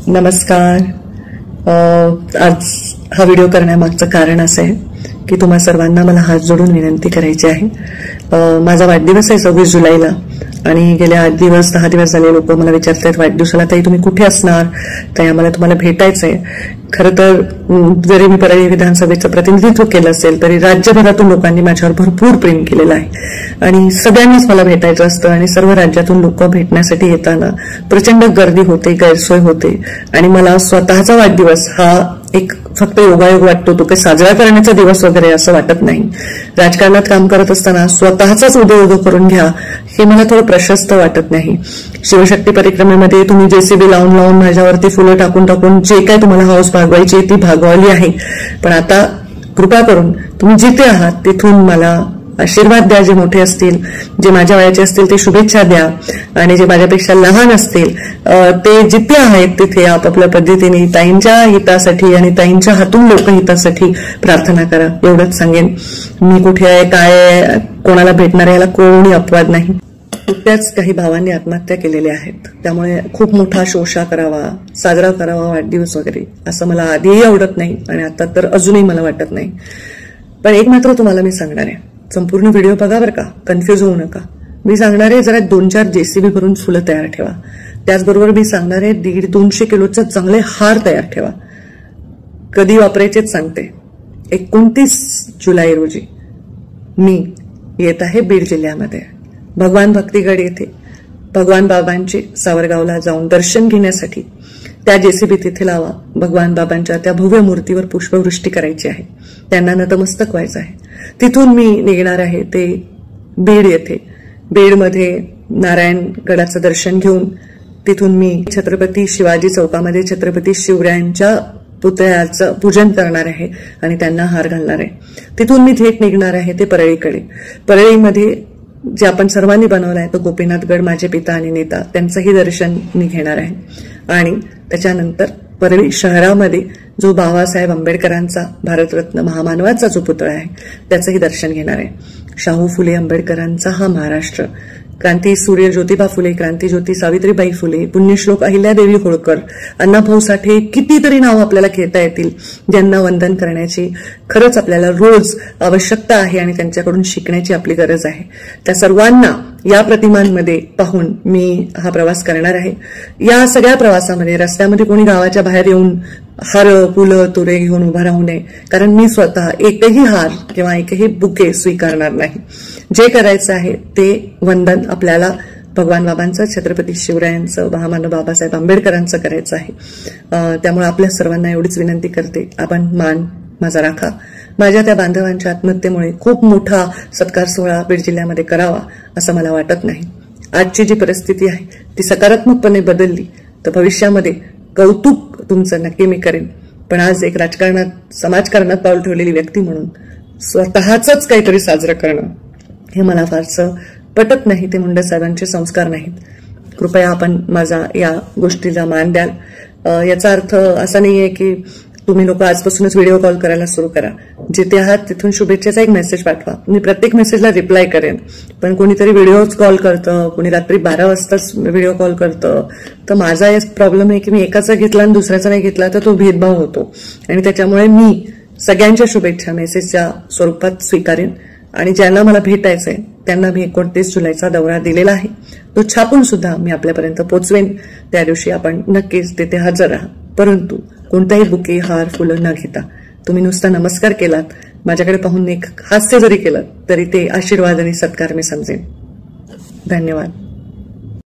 नमस्कार. आज हा व्हिडिओ करण्यामागचं कारण असं आहे की तुम्हा सर्वांना मला हात जोडून विनंती करायची आहे. माझा वाढदिवस आहे 26 जुलैला आणि गेले 10 दिवस झाले लोक मला विचारतात वाढदिवसाला ताई तुम्ही कुठे असणार, ताई आम्हाला तुम्हाला भेटायचंय. खरं तर जरी मी परळी विधानसभेचं प्रतिनिधित्व केलं असेल तरी राज्यभरातून लोकांनी माझ्यावर भरपूर प्रेम केलेलं आहे आणि सगळ्यांनाच मला भेटायचं असतं आणि सर्व राज्यातून लोक भेटण्यासाठी येताना प्रचंड गर्दी होते, गैरसोय होते आणि मला स्वतःचा वाढदिवस हा एक फक्त योगायोग वाटतो, तो काही साजरा करण्याचा दिवस वगैरे असं वाटत नाही. राजकारणात काम करत असताना स्वतःचाच उदय करून घ्या हे मला थोडं प्रशस्त वाटत नाही. शिवशक्ती परिक्रमेमध्ये तुम्ही जेसीबी लावून माझ्यावरती फुलं टाकून जे काय तुम्हाला हौस भागवायची ती भागवली आहे, पण आता कृपा करून तुम्ही जिथे आहात तिथून मला आशीर्वाद द्या. जे मोठे असतील, जे माझ्या वयाचे असतील ते शुभेच्छा द्या आणि जे माझ्यापेक्षा लहान असतील ते जिथे आहेत तिथे आपापल्या पद्धतीने ताईंच्या हितासाठी आणि ताईंच्या हातून लोकहितासाठी प्रार्थना करा. एवढंच सांगेन. मी कुठे आहे, काय आहे, कोणाला भेटणार आहे याला कोणी अपवाद नाही. नुकत्याच काही भावांनी आत्महत्या केलेल्या आहेत, त्यामुळे खूप मोठा शोषा करावा, साजरा करावा वाढदिवस वगैरे असं मला आधीही आवडत नाही आणि आता तर अजूनही मला वाटत नाही. पण एक मात्र तुम्हाला मी सांगणार आहे, संपूर्ण व्हिडिओ बघा बरं का, कन्फ्युज होऊ नका. मी सांगणार आहे जरा 2-4 जेसीबी भरून फुलं तयार ठेवा. त्याचबरोबर मी सांगणार आहे 150-200 किलोचे चांगले हार तयार ठेवा. कधी वापरायचेच सांगते. 29 जुलै रोजी मी येत आहे बीड जिल्ह्यामध्ये भगवान भक्तिगड येथे भगवान बाबांचे सावरगावला जाऊन दर्शन घेण्यासाठी. त्या जेसीबी तिथे लावा. भगवान बाबांच्या त्या भव्य मूर्तीवर पुष्पवृष्टी करायची आहे, त्यांना नतमस्तक व्हायचं आहे. तिथून मी निघणार आहे ते बीड येथे. बीडमध्ये नारायणगडाचं दर्शन घेऊन तिथून मी छत्रपती शिवाजी चौकामध्ये छत्रपती शिवरायांच्या पुतळ्याचं पूजन करणार आहे आणि त्यांना हार घालणार आहे. तिथून मी थेट निघणार आहे ते परळीकडे. परळीमध्ये जे आपण सर्वांनी बनवलं आहे तो गोपीनाथगड माझे पिता आणि नेता, त्यांचंही दर्शन मी घेणार आहे आणि त्याच्यानंतर परळी शहरामध्ये जो बाबासाहेब आंबेडकरांचा भारतरत्न महामानवाचा जो पुतळा आहे त्याचंही दर्शन घेणार आहे. शाहू फुले आंबेडकरांचा हा महाराष्ट्र, क्रांती सूर्य ज्योतिबा फुले, क्रांतीज्योती सावित्रीबाई फुले, पुण्यश्लोक अहिल्यादेवी होळकर, अण्णाभाऊ साठे, कितीतरी नाव आपल्याला घेता येतील ज्यांना वंदन करण्याची खरंच आपल्याला रोज आवश्यकता आहे आणि त्यांच्याकडून शिकण्याची आपली गरज आहे. त्या सर्वांना या प्रतिमांमध्ये पाहून मी हा प्रवास करणार आहे. या सगळ्या प्रवासामध्ये रस्त्यामध्ये कोणी गावाच्या बाहेर येऊन हार, फुलं, तुरे घेऊन उभा राहू नये, कारण मी स्वतः एकही हार किंवा एकही बुके स्वीकारणार नाही. जे करायचं आहे ते वंदन आपल्याला भगवान बाबांचं, छत्रपती शिवरायांचं, महामानव बाबासाहेब आंबेडकरांचं करायचं आहे. त्यामुळे आपल्या सर्वांना एवढीच विनंती करते, आपण मान माझा राखा. माझ्या त्या बांधवांच्या आत्महत्येमुळे खूप मोठा सत्कार सोहळा बीड जिल्ह्यामध्ये करावा असं मला वाटत नाही. आजची जी परिस्थिती आहे ती सकारात्मकपणे बदलली तर भविष्यामध्ये कौतुक तुमचं नक्की मी करेन. पण आज एक राजकारणात, समाजकारणात पाऊल ठेवलेली व्यक्ती म्हणून स्वतःच काहीतरी साजरं करणं हे मला फारसं पटत नाही. ते मुंडे साहेबांचे संस्कार नाहीत. कृपया आपण माझा या गोष्टीला मान द्याल. याचा अर्थ असा नाहीये की तुम्ही लोक आजपासूनच व्हिडिओ कॉल करायला सुरू करा. जिथे आहात तिथून शुभेच्छेचा एक मेसेज पाठवा. मी प्रत्येक मेसेजला रिप्लाय करेन. पण कोणीतरी व्हिडिओ कॉल करतं, कोणी रात्री 12 वाजताच व्हिडिओ कॉल करतं, तर माझा एक प्रॉब्लेम आहे की मी एकाचा घेतला आणि दुसऱ्याचा नाही घेतला तर तो भेदभाव होतो आणि त्याच्यामुळे मी सगळ्यांच्या शुभेच्छा मेसेजच्या स्वरूपात स्वीकारेन आणि ज्यांना मला भेटायचंय त्यांना मी 29 जुलैचा दौरा दिलेला आहे, तो छापून सुद्धा मी आपल्यापर्यंत पोहोचवेन. त्या दिवशी आपण नक्कीच तिथे हजर राहा. परंतु कोणताही बुके, हार, फुलं न घेता तुम्ही नुसता नमस्कार केलात, माझ्याकडे पाहून एक हास्य जरी केलं तरी ते आशीर्वाद आणि सत्कार मी समजेन. धन्यवाद.